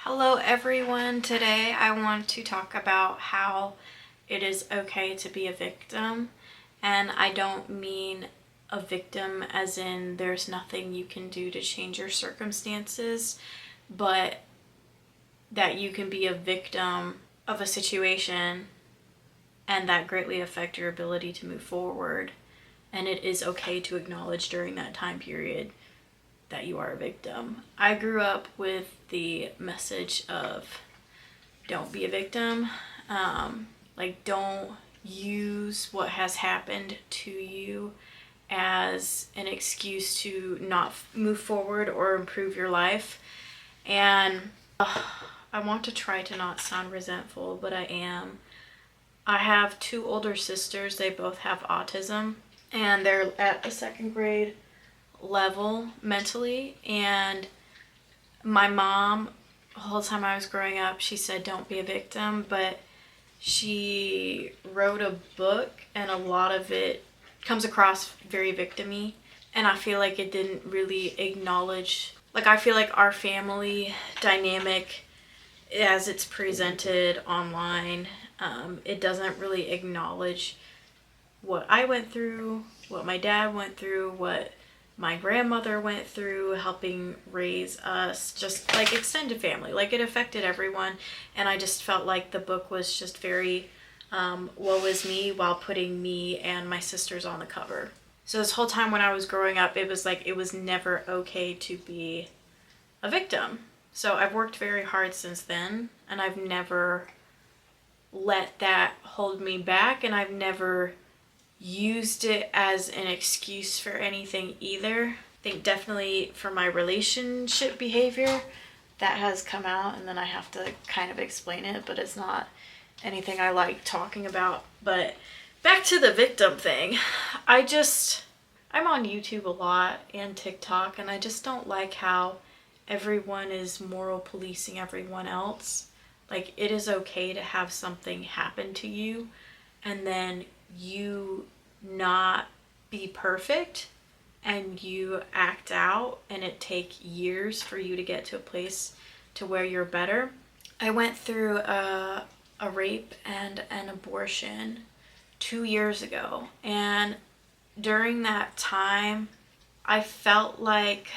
Hello everyone. Today I want to talk about how it is okay to be a victim. And I don't mean a victim as in there's nothing you can do to change your circumstances, but that you can be a victim of a situation and that greatly affect your ability to move forward. And it is okay to acknowledge during that time period that you are a victim. I grew up with the message of don't be a victim. Don't use what has happened to you as an excuse to not move forward or improve your life. And I want to try to not sound resentful, but I am. I have two older sisters. They both have autism, and they're at a second grade level mentally. And my mom, the whole time I was growing up, she said don't be a victim, but she wrote a book and a lot of it comes across very victim-y, and I feel like it didn't really acknowledge, I feel like our family dynamic as it's presented online, it doesn't really acknowledge what I went through, what my dad went through, what my grandmother went through helping raise us, just like extended family. It affected everyone, and I just felt like the book was just very woe is me while putting me and my sisters on the cover. So this whole time when I was growing up, it was like it was never okay to be a victim. So I've worked very hard since then, and I've never let that hold me back, and I've never used it as an excuse for anything either. I think definitely for my relationship behavior that has come out, and then I have to kind of explain it, but it's not anything I like talking about. But back to the victim thing. I'm on YouTube a lot and TikTok, and I just don't like how everyone is moral policing everyone else. It is okay to have something happen to you and then you not be perfect and you act out, and it take years for you to get to a place to where you're better. I went through a rape and an abortion 2 years ago, and during that time I felt like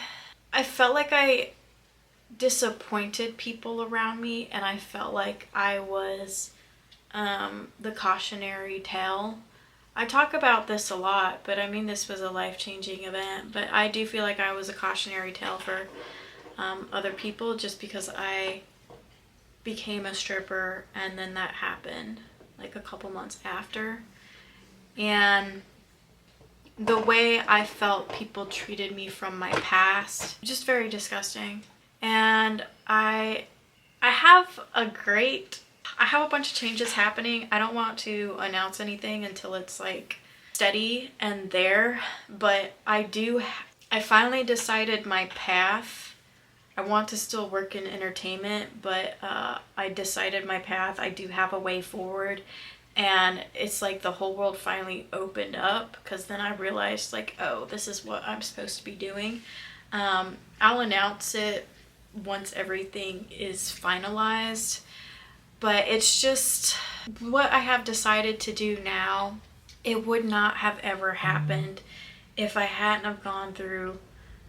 I disappointed people around me, and I felt like I was the cautionary tale. I talk about this a lot, but I mean, this was a life-changing event, but I do feel like I was a cautionary tale for other people just because I became a stripper, and then that happened a couple months after. And the way I felt people treated me from my past, just very disgusting. And I have a bunch of changes happening. I don't want to announce anything until it's steady and there, but I finally decided my path. I want to still work in entertainment, but I decided my path. I do have a way forward, and it's the whole world finally opened up, because then I realized oh, this is what I'm supposed to be doing. I'll announce it once everything is finalized, but it's just what I have decided to do now. It would not have ever happened if I hadn't have gone through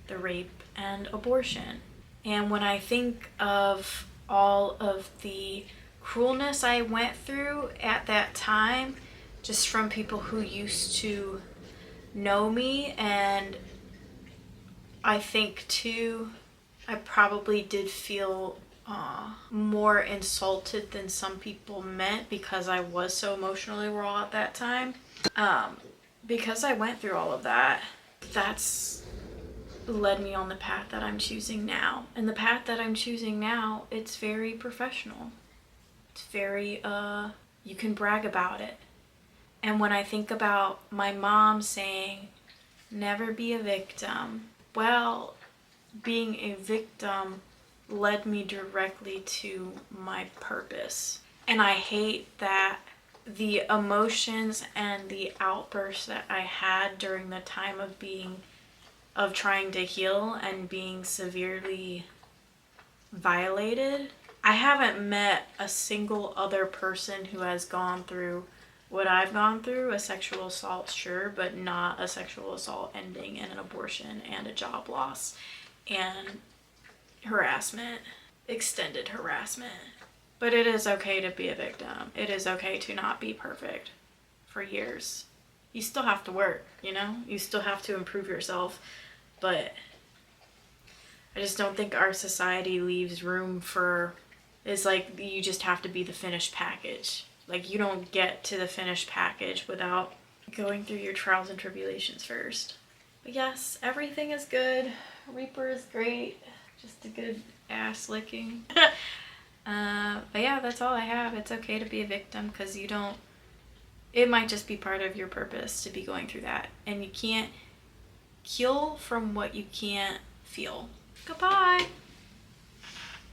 the rape and abortion. And when I think of all of the cruelness I went through at that time, just from people who used to know me, and I think too, I probably did feel more insulted than some people meant, because I was so emotionally raw at that time. Because I went through all of that, that's led me on the path that I'm choosing now. And the path that I'm choosing now, it's very professional. It's very, you can brag about it. And when I think about my mom saying, never be a victim, well, being a victim led me directly to my purpose. And I hate that the emotions and the outbursts that I had during the time of trying to heal and being severely violated I haven't met a single other person who has gone through what I've gone through, a sexual assault, sure, but not a sexual assault ending in an abortion and a job loss and harassment, extended harassment. But it is okay to be a victim. It is okay to not be perfect for years. You still have to work, you know? You still have to improve yourself, but I just don't think our society leaves room for, it's like you just have to be the finished package. Like, you don't get to the finished package without going through your trials and tribulations first. But yes, everything is good. Reaper is great. Just a good ass licking. But yeah, that's all I have. It's okay to be a victim because you don't, it might just be part of your purpose to be going through that. And you can't heal from what you can't feel. Goodbye.